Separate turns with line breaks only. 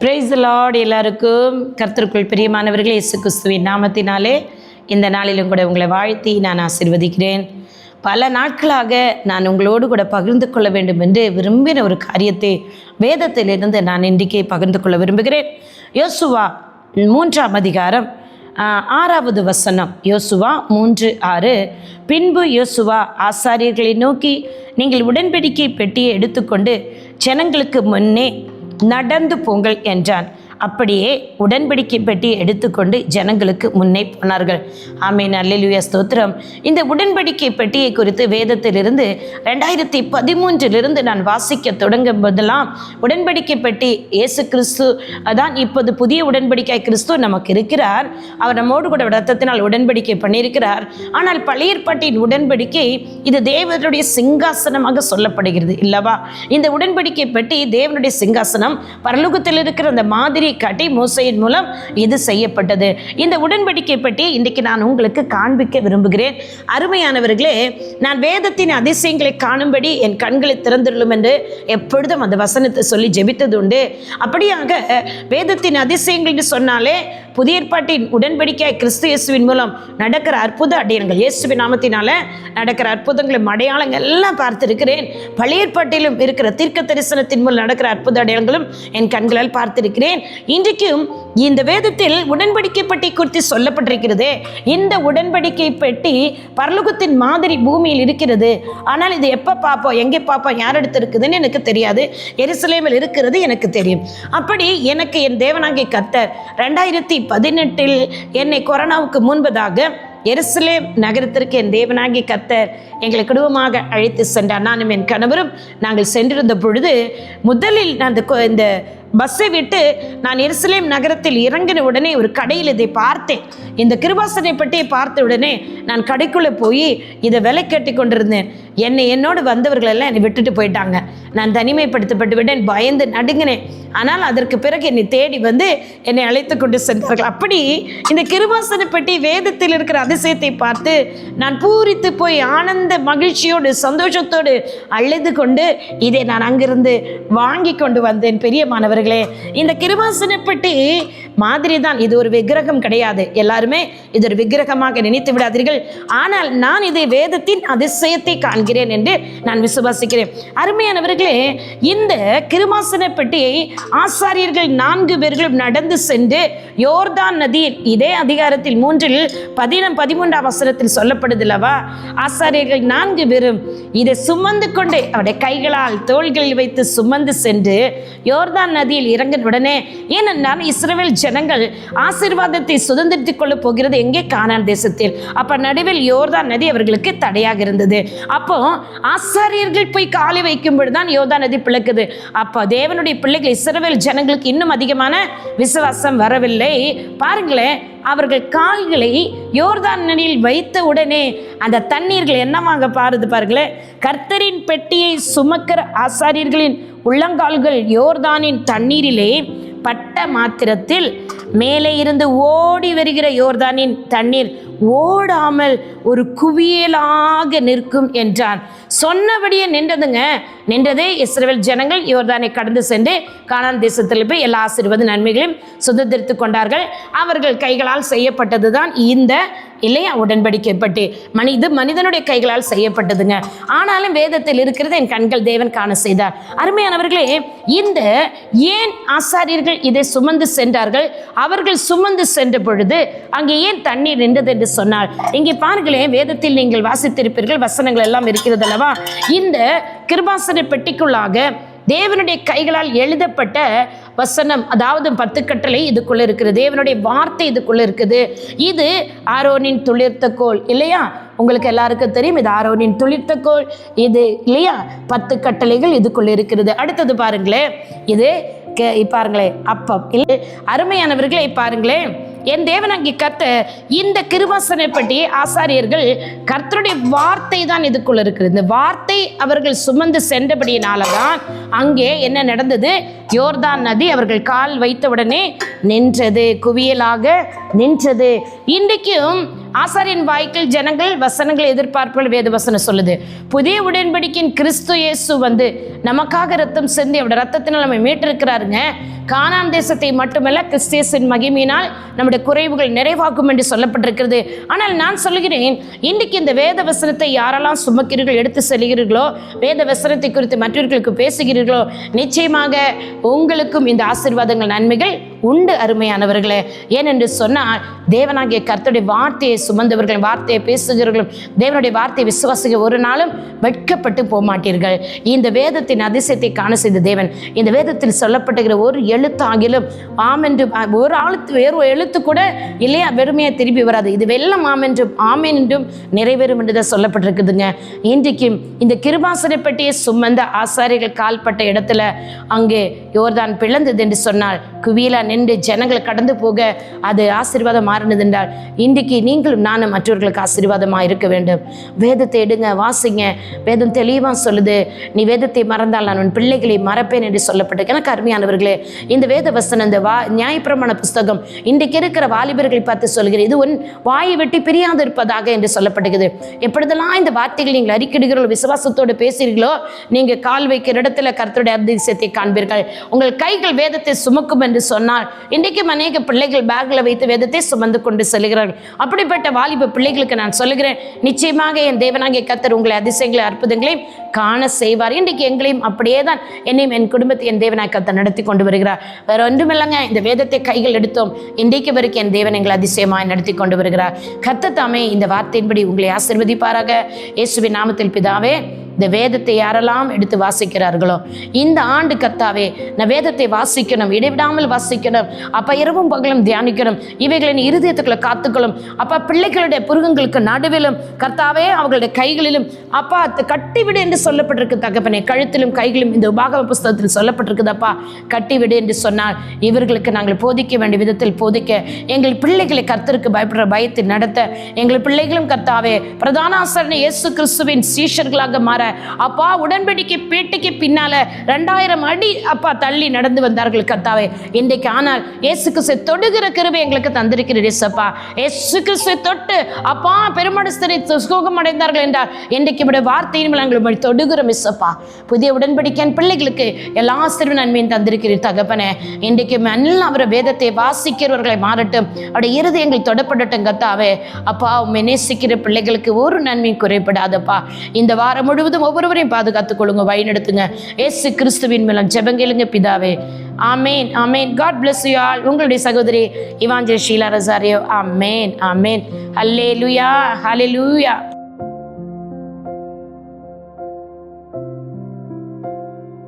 Praise the Lord. எல்லாருக்கும் கர்த்தருக்குள் பிரியமானவர்களே, இயேசு கிறிஸ்துவின் நாமத்தினாலே இந்த நாளிலும் கூட உங்களை வாழ்த்தி நான் ஆசீர்வதிக்கிறேன். பல நாட்களாக நான் உங்களோடு கூட பகிர்ந்து கொள்ள வேண்டும் என்று விரும்பின ஒரு காரியத்தை வேதத்திலிருந்து நான் இன்றைக்கே பகிர்ந்து கொள்ள விரும்புகிறேன். யோசுவா 3ஆம் அதிகாரம் 6வது வசனம். யோசுவா 3:6. பின்பு யோசுவா ஆசாரியர்களை நோக்கி, நீங்கள் உடன்படிக்கை பெட்டியை எடுத்துக்கொண்டு ஜனங்களுக்கு முன்னே நடந்து போங்கள் என்றான். அப்படியே உடன்படிக்கை பெட்டியை எடுத்துக்கொண்டு ஜனங்களுக்கு முன்னே போனார்கள். ஆமென், அல்லேலூயா, ஸ்தோத்திரம். இந்த உடன்படிக்கை பெட்டியை குறித்து வேதத்திலிருந்து 2013 நான் வாசிக்க தொடங்கும் போதெல்லாம் உடன்படிக்கை பெட்டி இயேசு கிறிஸ்து அதான் இப்போது புதிய உடன்படிக்கை கிறிஸ்து நமக்கு இருக்கிறார். அவர் நம்மோடு கூட இரத்தத்தினால் உடன்படிக்கை பண்ணியிருக்கிறார். ஆனால் பழைய ஏற்பாட்டின் உடன்படிக்கை இது தேவனுடைய சிங்காசனமாக சொல்லப்படுகிறது இல்லவா? இந்த உடன்படிக்கை பெட்டி தேவனுடைய சிங்காசனம். பரலோகத்தில் இருக்கிற அந்த மாதிரி காட்டி மோசையின் மூலம் இது செய்யப்பட்டது. இந்த உடன்படிக்கை பற்றி இன்றைக்கு நான் உங்களுக்கு காண்பிக்க விரும்புகிறேன். அருமையானவர்களே, நான் வேதத்தின் அதிசயங்களை காணும்படி என் கண்களை திறந்துள்ளோம் என்று எப்பொழுதும் அந்த வசனத்தை சொல்லி ஜெபித்தது உண்டு. அப்படியாக வேதத்தின் அதிசயங்கள் என்று சொன்னாலே புதிய ஏற்பாட்டின் உடன்படிக்கை கிறிஸ்து இயேசுவின் மூலம் நடக்கிற அற்புத அடையாளங்கள், இயேசுவின் நாமத்தினால நடக்கிற அற்புதங்களும் அடையாளங்கள் எல்லாம் பார்த்திருக்கிறேன். பழைய ஏற்பாட்டிலும் இருக்கிற தீர்க்க தரிசனத்தின் மூலம் நடக்கிற அற்புத அடையாளங்களும் என் கண்களால் பார்த்திருக்கிறேன். இன்றைக்கும் இந்த வேதத்தில் உடன்படிக்கை பெட்டி குறித்து சொல்லப்பட்டிருக்கிறது. இந்த உடன்படிக்கை பெட்டி பரலோகத்தின் மாதிரி பூமியில் இருக்கிறது. ஆனால் இது எப்போ பார்ப்போம், எங்கே பார்ப்போம், யார் எடுத்து இருக்குதுன்னு எனக்கு தெரியாது. எருசலேமில் இருக்கிறது எனக்கு தெரியும். அப்படி எனக்கு என் தேவனாகிய கர்த்தர் 2018 என்னை கொரோனாவுக்கு முன்பதாக எருசலேம் நகரத்திற்கு என் தேவனாகிய கர்த்தர் எங்களை குடும்பமாக அழைத்து சென்றார். நானும் என் கணவரும் நாங்கள் சென்றிருந்த பொழுது முதலில் நான் இந்த பஸ்ஸை விட்டு நான் எருசலேம் நகரத்தில் இறங்கின உடனே ஒரு கடையில் இதை பார்த்தேன். இந்த கிருபாசனை பெட்டியை பார்த்த உடனே நான் கடைக்குள்ளே போய் இதை விலை கட்டி கொண்டிருந்தேன். என்னோடு வந்தவர்கள் எல்லாம் என்னை விட்டுட்டு போயிட்டாங்க. நான் தனிமைப்படுத்தப்பட்டு விட்டேன், பயந்து நடுங்கினேன். ஆனால் அதற்கு பிறகு என்னை தேடி வந்து என்னை அழைத்து கொண்டு சென்றார்கள். அப்படி இந்த கிருபாசனை பெட்டி வேதத்தில் இருக்கிற அதிசயத்தை பார்த்து நான் பூரித்து போய் ஆனந்த மகிழ்ச்சியோடு சந்தோஷத்தோடு அழுது கொண்டு இதை நான் அங்கிருந்து வாங்கி கொண்டு வந்தேன். பெரியமானவர்களே, இந்த கிருபாசனை பெட்டி மாதிரி தான். இது ஒரு விக்கிரகம் கிடையாது. எல்லாருமே இது ஒரு விக்கிரகமாக நினைத்து விடாதீர்கள். ஆனால் நான் இதை வேதத்தின் அதிசயத்தை காண்கிறேன் என்று நான் விசுவாசிக்கிறேன். அருமையானவர்களே, இந்த கிருபாசனை பெட்டியை ஆசாரியர்கள் 4 பேர்களும் நடந்து சென்று யோர்தான் நதியில், இதே அதிகாரத்தில் 3:13 வசனத்தில் சொல்லப்படுதில்லவா, ஆசாரியர்கள் 4 பேரும் இதை சுமந்து கொண்டு அவருடைய கைகளால் தோள்களில் வைத்து சுமந்து சென்று யோர்தான் நதியில் இறங்கின உடனே, ஏனென்றால் இஸ்ரவேல் ஜனங்கள் ஆசீர்வாதத்தை சுதந்திரித்துக் கொள்ள போகிறது எங்கே? கானான் தேசத்தில். அப்ப நடுவில் யோர்தான் நதி அவர்களுக்கு தடையாக இருந்தது. அப்போ ஆசாரியர்கள் போய் காலை வைக்கும் பொழுதுதான் யோர்தான் நதி பிளக்குது. அப்போ தேவனுடைய பிள்ளைகள் இஸ்ரவேல் ஜனங்களுக்கு இன்னும் அதிகமான விசுவாசம் வரவில்லை. பாருங்களேன், அவர்கள் கால்களை யோர்தான் நதியில் வைத்த உடனே அந்த தண்ணீர்கள் என்னவாங்க பாருங்களேன். கர்த்தரின் பெட்டியை சுமக்கிற ஆசாரியர்களின் உள்ளங்கால்கள் யோர்தானின் தண்ணீரிலே பட்ட மாத்திரத்தில் மேலே இருந்து ஓடி வருகிற யோர்தானின் தண்ணீர் ஓடாமல் ஒரு குவியலாக நிற்கும் என்றான். சொன்னபடியே நின்றதே இஸ்ரவேல் ஜனங்கள் யோர்தானை கடந்து சென்று கானான் தேசத்தில் போய் எல்லா ஆசீர்வாத நன்மைகளையும் சுதந்திரித்து கொண்டார்கள். அவர்கள் கைகளால் செய்யப்பட்டது தான் இந்த இல்லையா உடன்படிக்கை பெட்டி. மனிதனுடைய கைகளால் செய்யப்பட்டதுங்க. ஆனாலும் வேதத்தில் இருக்கிறது என் கண்கள் தேவன் காண செய்தார். அருமையானவர்களே, இந்த ஏன் ஆசாரியர்கள் இதை சுமந்து சென்றார்கள்? அவர்கள் சுமந்து சென்ற பொழுது அங்கே ஏன் தண்ணீர் நின்றது என்று சொன்னால், இங்கே பாருங்களேன், வேதத்தில் நீங்கள் வாசித்திருப்பீர்கள், வசனங்கள் எல்லாம் இருக்கிறது அல்லவா. இந்த கிருபாசனை பெட்டிக்குள்ளாக தேவனுடைய கைகளால் எழுதப்பட்ட வசனம், அதாவது 10 கட்டளை இதுக்குள்ள இருக்குது. தேவனுடைய வார்த்தை இதுக்குள்ள இருக்குது. இது ஆரோனின் துளிர்த்த கோல் இல்லையா? உங்களுக்கு எல்லாருக்கும் தெரியும், இது ஆரோனின் துளிர்த்த கோல் இது இல்லையா? 10 கட்டளைகள் இதுக்குள்ள இருக்கிறது. அடுத்தது பாருங்களேன், இது பாருங்களேன் அப்பம் இல்லை. அருமையானவர்களே, பாருங்களேன், என் தேவனாகிய கர்த்தர் இந்த கிருபாசனை பற்றி ஆசாரியர்கள் கர்த்தருடைய வார்த்தை தான் இதுக்குள்ள இருக்குது. இந்த வார்த்தை அவர்கள் சுமந்து சென்றபடியினாலதான் அங்கே என்ன நடந்தது? யோர்தான் நதி அவர்கள் கால் வைத்தவுடனே நின்றது, குவியலாக நின்றது. இன்றைக்கும் ஆசாரியன் வாய்க்கில் ஜனங்கள் வசனங்களை எதிர்பார்ப்புகள் வேத வசனம் சொல்லுது. புதிய உடன்படிக்கையின் கிறிஸ்து இயேசு வந்து நமக்காக ரத்தம் சிந்தி அவருடைய ரத்தத்தினால் நம்ம மீட்டிருக்கிறாருங்க. கானான் தேசத்தை மட்டுமல்ல, கிறிஸ்தியஸின் மகிமையினால் நம்முடைய குறைவுகள் நிறைவாகும் என்று சொல்லப்பட்டிருக்கிறது. ஆனால் நான் சொல்லுகிறேன், இன்றைக்கு இந்த வேத வசனத்தை யாரெல்லாம் சுமக்கிறீர்கள், எடுத்து செல்கிறீர்களோ, வேத வசனத்தை குறித்து மற்றவர்களுக்கு பேசுகிறீர்களோ, நிச்சயமாக உங்களுக்கும் இந்த ஆசீர்வாதங்கள் நன்மைகள் உண்டு அருமையானவர்களே. ஏனென்று சொன்னால் தேவனாகிய கர்த்தருடைய வார்த்தையை சுமந்தவர்கள், வார்த்தையை பேசுகிறவர்களும், தேவனுடைய வார்த்தையை விசுவாசிக்க ஒரு நாளும் வெட்கப்பட்டு போக மாட்டீர்கள். இந்த வேதத்தின் அதிசயத்தை காண செய்த தேவன் இந்த வேதத்தில் சொல்லப்பட்டுகிற ஒரு எழுத்தாகிலும் ஆமென்று ஒரு ஆளுத்து வேறு எழுத்து கூட இல்லையா வெறுமையாக திரும்பி வராது. இது வெள்ளம் ஆமென்றும் ஆமேன் என்றும் நிறைவேறும் என்று தான் சொல்லப்பட்டிருக்குதுங்க. இன்றைக்கும் இந்த கிருபாசனை பெட்டியை சுமந்த ஆசாரியர்கள் கால்பட்ட இடத்துல அங்கே யோர்தான் பிளந்தது என்று சொன்னால், குவியலா நின்று ஜனங்களை கடந்து போக அது ஆசீர்வாதம் மாறினது என்றால், இன்றைக்கு நீங்களும் நானும் மற்றவர்களுக்கு ஆசீர்வாதமாக இருக்க வேண்டும். வேதத்தை எடுங்க, வாசிங்க. வேதம் தெளிவாக சொல்லுது, நீ வேதத்தை மறந்தால் நான் உன் பிள்ளைகளை மறப்பேன் என்று சொல்லப்பட்டிருக்கு. எனக்கு அருமையானவர்களே, இந்த வேத வசனம், இந்த நியாயப்பிரமாண புஸ்தகம் இன்றைக்கு இருக்கிற வாலிபர்களை பார்த்து சொல்கிறேன், இது உன் வாயை வெட்டி பிரியாது இருப்பதாக என்று சொல்லப்பட்டிருக்குது. எப்பொழுதெல்லாம் இந்த வார்த்தைகள் நீங்கள் அறிக்கையிடுகிறீர்களோ, விசுவாசத்தோடு பேசுகிறீர்களோ, நீங்கள் கால் வைக்கிற இடத்துல கர்த்தருடைய அதிசயத்தை காண்பீர்கள். உங்கள் கைகள் வேதத்தை சுமக்கும் என்று சொன்னால், இன்றைக்கும் அநேக பிள்ளைகள் பேக்கில் வைத்து வேதத்தை சுமந்து கொண்டு செல்கிறார்கள். அப்படிப்பட்ட வாலிப பிள்ளைகளுக்கு நான் சொல்லுகிறேன், நிச்சயமாக என் தேவனாகிய கர்த்தர் உங்களை அதிசயங்களை அற்புதங்களையும் காண செய்வார். இன்றைக்கு எங்களையும் அப்படியே தான் என்னையும் என் குடும்பத்தை என் தேவனாகிய கர்த்தர் நடத்தி கொண்டு வருகிறார். வேற ஒன்றுமில்லைங்க, இந்த வேதத்தை கைகள் எடுத்தோம், இன்றைக்கு வரைக்கும் என் தேவன் எங்களை அதிசயமாய் நடத்தி கொண்டு வருகிறார். கர்த்தர் தாமே இந்த வார்த்தையின்படி உங்களை ஆசீர்வதிப்பாராக. இயேசுவின் நாமத்தில் பிதாவே, இந்த வேதத்தை யாரெல்லாம் எடுத்து வாசிக்கிறார்களோ, இந்த ஆண்டு கர்த்தாவே நான் வேதத்தை வாசிக்கணும், இடைவிடாமல் வாசிக்கணும் அப்பா, இரவும் பகலும் தியானிக்கணும், இவைகளின் இருதயத்துக்குள்ள காத்துக்கொள்ளும் அப்பா. பிள்ளைகளுடைய புருகங்களுக்கு நடுவிலும் கர்த்தாவே அவர்களுடைய கைகளிலும் அப்பா கட்டிவிடு என்று சொல்லப்பட்டிருக்கு தகப்பனே. கழுத்திலும் கைகளிலும் இந்த உபாகம புஸ்தகத்தில் சொல்லப்பட்டிருக்குது அப்பா. கட்டிவிடு என்று சொன்னால் இவர்களுக்கு நாங்கள் போதிக்க வேண்டிய விதத்தில் போதிக்க, எங்கள் பிள்ளைகளை கர்த்தருக்கு பயப்படுற பயத்தில் நடத்த, எங்கள் பிள்ளைகளும் கர்த்தாவே பிரதான ஆசாரியன் இயேசு கிறிஸ்துவின் சீஷர்களாக மாற அப்பா. உடன்படிக்கை பேட்டைக்கு பின்னால 2000 அடி அப்பா தள்ளி நடந்து வந்தார்கள் கர்த்தாவே. இன்றைக்கு ஆனால் இயேசு கிறிஸ்துவை தொடுகிற கிருபை எங்களுக்கு தந்திருக்கிறீர் இயேசுப்பா. இயேசு கிறிஸ்துவை தொட்டு அப்பா பெருமனஸ்தரை சுகம் அடைந்தார்கள் என்றால், இன்றைக்கு விட வார்த்தையின் நாங்கள் தொடுகிறோம் இயேசுப்பா. புதிய உடன்படிக்கையின் பிள்ளைகளுக்கு எல்லா சிறு நன்மையும் தந்திருக்கிறீர் தகப்பனே. இன்றைக்கு எல்லாம் அவரை வேதத்தை வாசிக்கிறவர்களை மாறட்டும், அவருடைய இருதயங்கள் தொடப்படட்டும் கர்த்தாவே. அப்பா உம்மை நேசிக்கிற பிள்ளைகளுக்கு ஒரு நன்மையும் குறைபடாதப்பா. இந்த வாரம் முழுவதும் ஒவ்வொருவரையும் பாதுகாத்துக் கொள்ளுங்க, வழி நடத்துங்க. இயேசு கிறிஸ்துவின் மூலம் ஜெபங்கேளுங்க பிதாவே. ஆமேன், ஆமேன். God bless you all. உங்களுடைய சகோதரி இவாஞ்சலிஸ்ட் ஷீலா ரொசாரியோ. ஆமேன், ஆமேன். ஹல்லேலூயா, ஹல்லேலூயா.